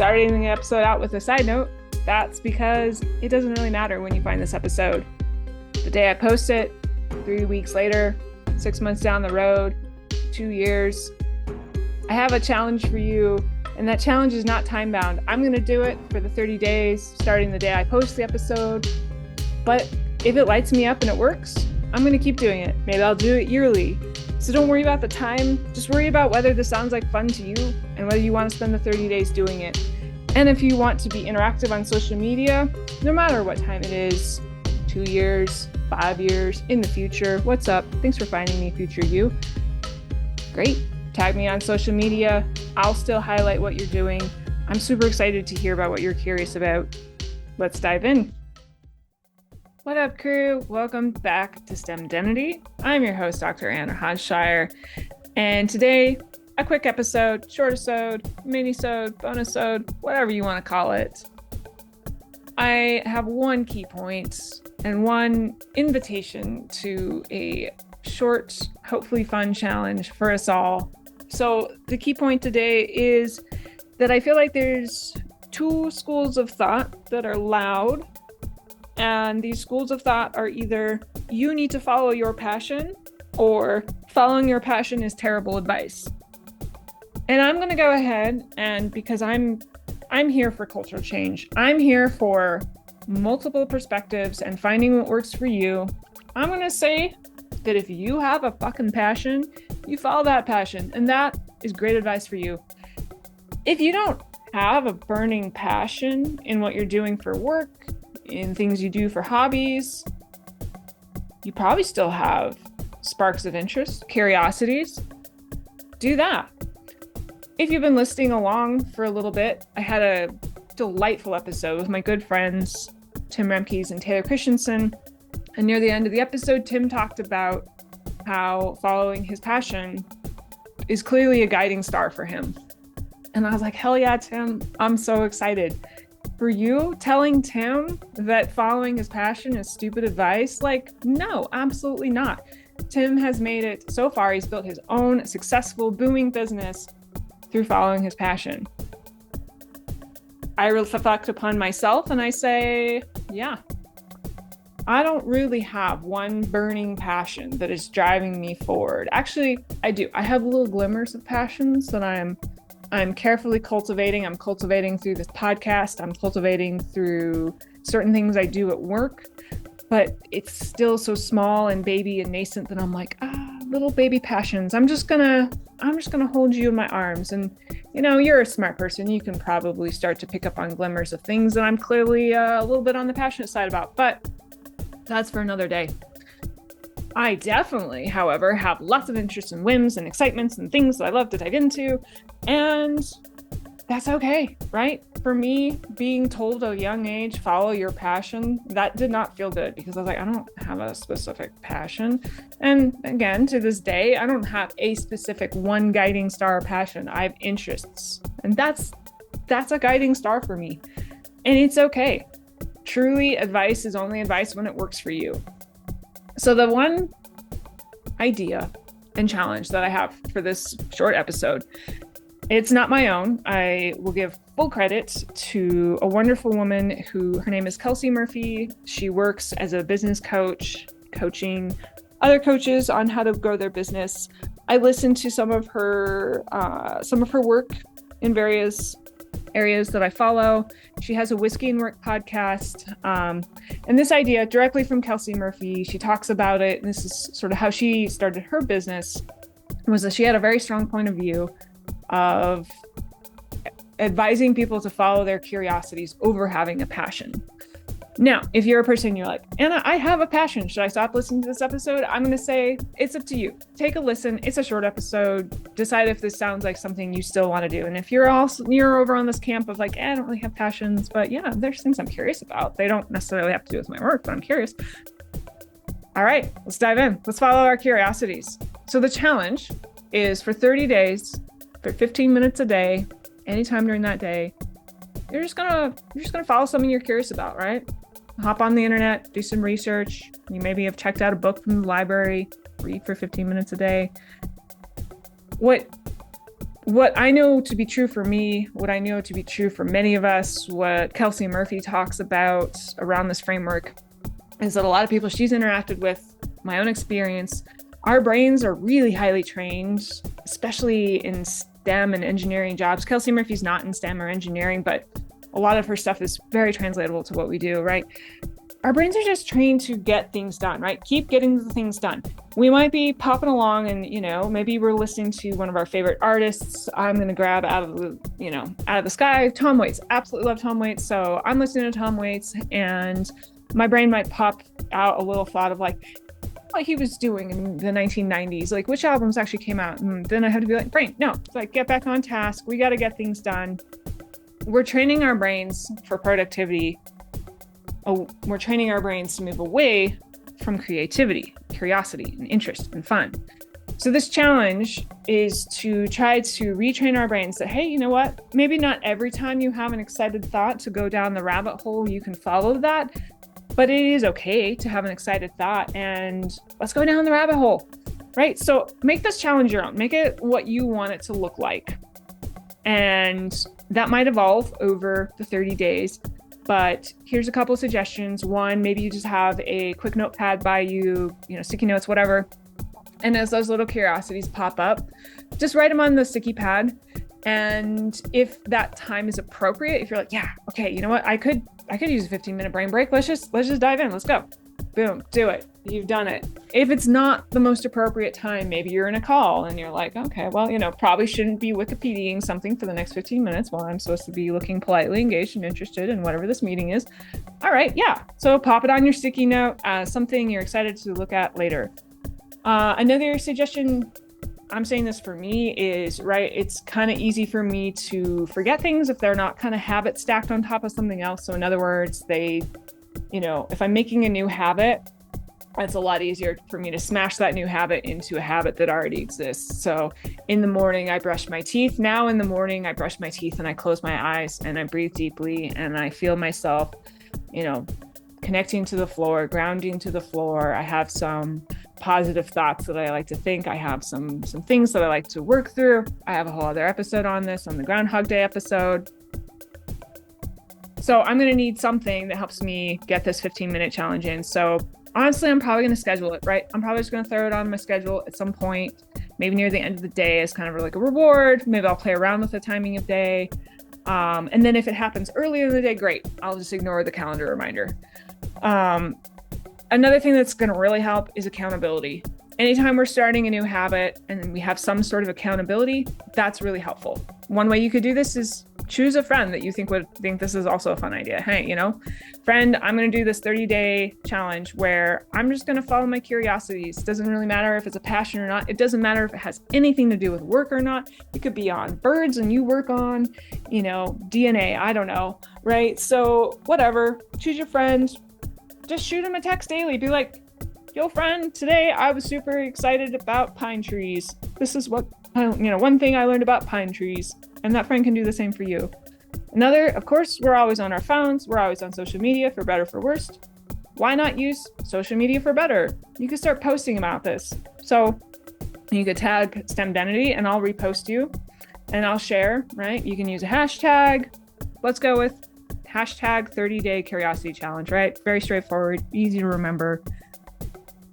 starting the episode out with a side note. That's because it doesn't really matter when you find this episode. The day I post it, 3 weeks later, 6 months down the road, 2 years, I have a challenge for you, and that challenge is not time bound. I'm going to do it for the 30 days, starting the day I post the episode. But if it lights me up and it works, I'm going to keep doing it. Maybe I'll do it yearly. So don't worry about the time. Just worry about whether this sounds like fun to you and whether you want to spend the 30 days doing it. And if you want to be interactive on social media, no matter what time it is, 2 years, 5 years, in the future, what's up? Thanks for finding me, future you. Great. Tag me on social media. I'll still highlight what you're doing. I'm super excited to hear about what you're curious about. Let's dive in. What up, crew? Welcome back to STEM Identity. I'm your host, Dr. Anna Hodgshire. And today, a quick episode, short-isode, minisode, bonusode, whatever you want to call it. I have one key point and one invitation to a short, hopefully fun challenge for us all. So the key point today is that I feel like there's two schools of thought that are loud. And these schools of thought are either you need to follow your passion or following your passion is terrible advice. And I'm going to go ahead and because I'm here for cultural change. I'm here for multiple perspectives and finding what works for you. I'm going to say that if you have a fucking passion, you follow that passion. And that is great advice for you. If you don't have a burning passion in what you're doing for work, in things you do for hobbies, you probably still have sparks of interest, curiosities. Do that. If you've been listening along for a little bit, I had a delightful episode with my good friends, Tim Remkes and Taylor Christensen. And near the end of the episode, Tim talked about how following his passion is clearly a guiding star for him. And I was like, hell yeah, Tim, I'm so excited. For you, telling Tim that following his passion is stupid advice, like, no, absolutely not. Tim has made it so far. He's built his own successful, booming business through following his passion. I reflect upon myself and I say, yeah, I don't really have one burning passion that is driving me forward. Actually, I do. I have little glimmers of passions that I'm carefully cultivating. I'm cultivating through this podcast. I'm cultivating through certain things I do at work, but it's still so small and baby and nascent that I'm like, little baby passions. I'm just gonna hold you in my arms. And you know, you're a smart person. You can probably start to pick up on glimmers of things that I'm clearly a little bit on the passionate side about, but that's for another day. I definitely, however, have lots of interests and whims and excitements and things that I love to dive into, and that's okay, right? For me, being told at a young age, follow your passion, that did not feel good because I was like, I don't have a specific passion. And again, to this day, I don't have a specific one guiding star passion. I have interests, and that's a guiding star for me. And it's okay. Truly, advice is only advice when it works for you. So the one idea and challenge that I have for this short episode, it's not my own. I will give full credit to a wonderful woman her name is Kelsey Murphy. She works as a business coach, coaching other coaches on how to grow their business. I listened to some of her work in various areas that I follow. She has a Whiskey and Work podcast. And this idea directly from Kelsey Murphy, she talks about it. And this is sort of how she started her business, was that she had a very strong point of view of advising people to follow their curiosities over having a passion. Now, if you're a person, you're like, Anna, I have a passion. Should I stop listening to this episode? I'm going to say it's up to you. Take a listen. It's a short episode. Decide if this sounds like something you still want to do. And if you're over on this camp of like, I don't really have passions, but yeah, there's things I'm curious about. They don't necessarily have to do with my work, but I'm curious. All right, let's dive in. Let's follow our curiosities. So the challenge is for 30 days, for 15 minutes a day, anytime during that day, you're just gonna follow something you're curious about, right? Hop on the internet, do some research. You maybe have checked out a book from the library, read for 15 minutes a day. What what I know to be true for me, what I know to be true for many of us, what Kelsey Murphy talks about around this framework is that a lot of people she's interacted with, my own experience, our brains are really highly trained, especially in STEM and engineering jobs. Kelsey Murphy's not in STEM or engineering, but a lot of her stuff is very translatable to what we do, right? Our brains are just trained to get things done, right? Keep getting the things done. We might be popping along and, maybe we're listening to one of our favorite artists. I'm going to grab out of the sky, Tom Waits. Absolutely love Tom Waits. So I'm listening to Tom Waits and my brain might pop out a little thought of what he was doing in the 1990s, like which albums actually came out. And then I have to be like, brain, no, it's like, get back on task. We got to get things done. We're training our brains for productivity. We're training our brains to move away from creativity, curiosity, and interest and fun. So this challenge is to try to retrain our brains that, hey, you know what? Maybe not every time you have an excited thought to go down the rabbit hole, you can follow that, but it is okay to have an excited thought and let's go down the rabbit hole, right? So make this challenge your own. Make it what you want it to look like. And that might evolve over the 30 days. But here's a couple of suggestions. One, maybe you just have a quick notepad by you, sticky notes, whatever. And as those little curiosities pop up, just write them on the sticky pad. And if that time is appropriate, if you're like, yeah, okay, you know what? I could use a 15-minute brain break. Let's just dive in. Let's go. Boom, do it. You've done it. If it's not the most appropriate time, maybe you're in a call and you're like, okay, well, probably shouldn't be Wikipediaing something for the next 15 minutes while I'm supposed to be looking politely engaged and interested in whatever this meeting is. All right, yeah. So pop it on your sticky note as something you're excited to look at later. Another suggestion, I'm saying this for me, is, right, it's kind of easy for me to forget things if they're not kind of habits stacked on top of something else. So in other words, if I'm making a new habit, it's a lot easier for me to smash that new habit into a habit that already exists. So in the morning, I brush my teeth. Now in the morning, I brush my teeth and I close my eyes and I breathe deeply and I feel myself, connecting to the floor, grounding to the floor. I have some positive thoughts that I like to think. I have some things that I like to work through. I have a whole other episode on this, on the Groundhog Day episode. So I'm going to need something that helps me get this 15-minute challenge in. So honestly, I'm probably going to schedule it, right? I'm probably just going to throw it on my schedule at some point, maybe near the end of the day as kind of like a reward. Maybe I'll play around with the timing of day. And then if it happens earlier in the day, great. I'll just ignore the calendar reminder. Another thing that's going to really help is accountability. Anytime we're starting a new habit and we have some sort of accountability, that's really helpful. One way you could do this is choose a friend that you think would think this is also a fun idea. Hey, friend, I'm going to do this 30-day challenge where I'm just going to follow my curiosities. It doesn't really matter if it's a passion or not. It doesn't matter if it has anything to do with work or not. It could be on birds and you work on, DNA. I don't know, right? So whatever, choose your friend. Just shoot them a text daily. Be like, yo, friend, today I was super excited about pine trees. This is what, one thing I learned about pine trees. And that friend can do the same for you. Another, of course, we're always on our phones. We're always on social media, for better, for worse. Why not use social media for better? You could start posting about this. So you could tag STEM Identity and I'll repost you and I'll share, right? You can use a hashtag. Let's go with hashtag 30-day curiosity challenge, right? Very straightforward, easy to remember.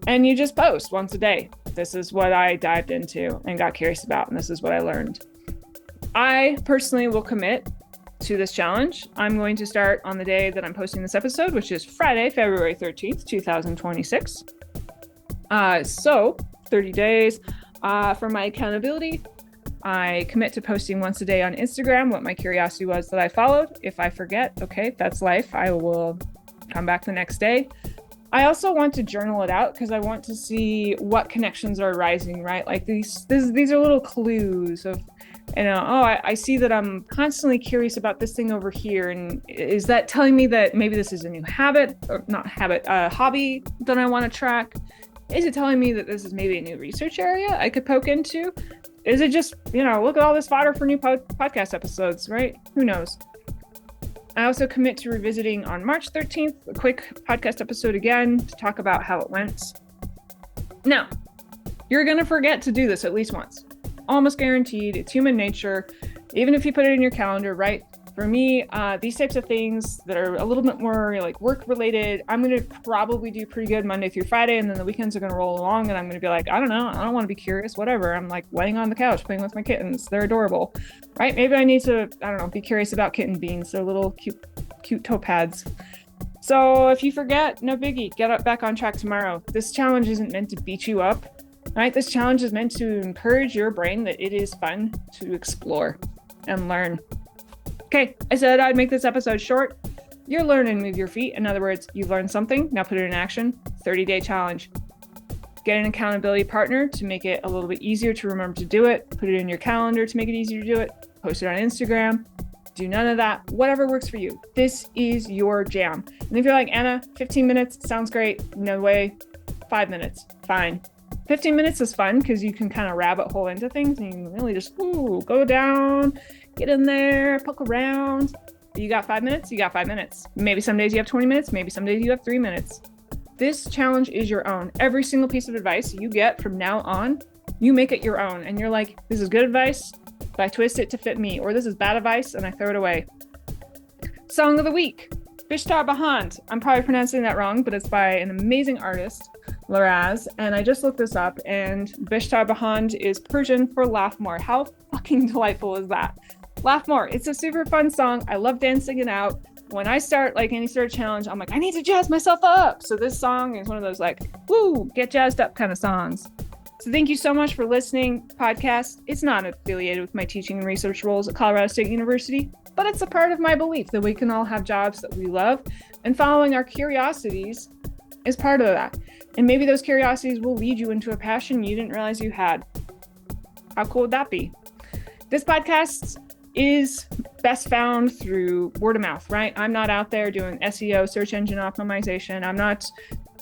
And you just post once a day. This is what I dived into and got curious about, and this is what I learned. I personally will commit to this challenge. I'm going to start on the day that I'm posting this episode, which is Friday, February 13th, 2026. So 30 days. For my accountability, I commit to posting once a day on Instagram what my curiosity was that I followed. If I forget, okay, that's life. I will come back the next day. I also want to journal it out because I want to see what connections are arising, right? Like these are little clues of, I see that I'm constantly curious about this thing over here. And is that telling me that maybe this is a new habit or not habit, hobby that I want to track? Is it telling me that this is maybe a new research area I could poke into? Is it just, look at all this fodder for new podcast episodes, right? Who knows? I also commit to revisiting on March 13th, a quick podcast episode again to talk about how it went. Now, you're going to forget to do this at least once. almost guaranteed. It's human nature. Even if you put it in your calendar, right? For me, these types of things that are a little bit more like work related, I'm going to probably do pretty good Monday through Friday. And then the weekends are going to roll along and I'm going to be like, I don't know. I don't want to be curious, whatever. I'm like laying on the couch playing with my kittens. They're adorable, right? Maybe I need to, I don't know, be curious about kitten beans. They're little cute toe pads. So if you forget, no biggie, get up back on track tomorrow. This challenge isn't meant to beat you up, right? This challenge is meant to encourage your brain that it is fun to explore and learn. Okay, I said I'd make this episode short. You're learning, move your feet. In other words, you've learned something, now put it in action. 30-day challenge. Get an accountability partner to make it a little bit easier to remember to do it. Put it in your calendar to make it easier to do it. Post it on Instagram. Do none of that. Whatever works for you. This is your jam. And if you're like, Anna, 15 minutes sounds great. No way. 5 minutes. Fine. 15 minutes is fun because you can kind of rabbit hole into things and you can really just go down, get in there, poke around. You got 5 minutes? You got 5 minutes. Maybe some days you have 20 minutes. Maybe some days you have 3 minutes. This challenge is your own. Every single piece of advice you get from now on, you make it your own. And you're like, this is good advice, but I twist it to fit me. Or this is bad advice and I throw it away. Song of the week. Bishtar Bahand. I'm probably pronouncing that wrong, but it's by an amazing artist, Laraz. And I just looked this up and Bishtar Bahand is Persian for laugh more. How fucking delightful is that? Laugh more. It's a super fun song. I love dancing it out. When I start like any sort of challenge, I'm like, I need to jazz myself up. So this song is one of those like, woo, get jazzed up kind of songs. So thank you so much for listening. Podcast. It's not affiliated with my teaching and research roles at Colorado State University, but it's a part of my belief that we can all have jobs that we love, and following our curiosities is part of that. And maybe those curiosities will lead you into a passion you didn't realize you had. How cool would that be? This podcast is best found through word of mouth, right? I'm not out there doing SEO, search engine optimization. I'm not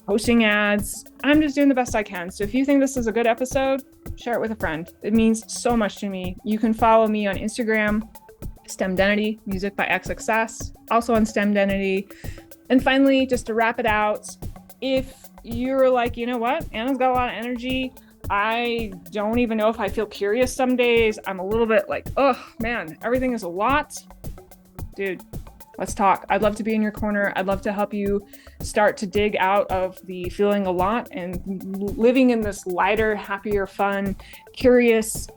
posting ads. I'm just doing the best I can. So if you think this is a good episode, share it with a friend. It means so much to me. You can follow me on Instagram, STEMdenity, music by XXS, also on STEMdenity. And finally, just to wrap it out, if you're like, you know what, Anna's got a lot of energy, I don't even know if I feel curious some days, I'm a little bit like, oh man, everything is a lot. Dude, let's talk. I'd love to be in your corner. I'd love to help you start to dig out of the feeling a lot and living in this lighter, happier, fun, curious,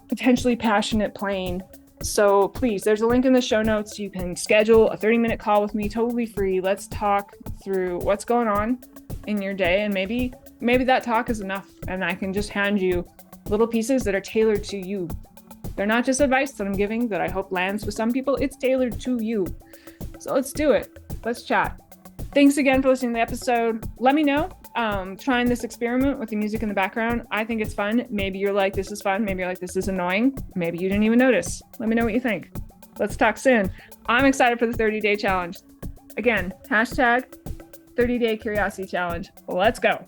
potentially passionate plane. So please, there's a link in the show notes. You can schedule a 30-minute call with me, totally free. Let's talk through what's going on in your day. And maybe that talk is enough. And I can just hand you little pieces that are tailored to you. They're not just advice that I'm giving that I hope lands with some people. It's tailored to you. So let's do it. Let's chat. Thanks again for listening to the episode. Let me know. Trying this experiment with the music in the background. I think it's fun. Maybe you're like, this is fun. Maybe you're like, this is annoying. Maybe you didn't even notice. Let me know what you think. Let's talk soon. I'm excited for the 30-day challenge. Again, hashtag 30-day curiosity challenge. Let's go.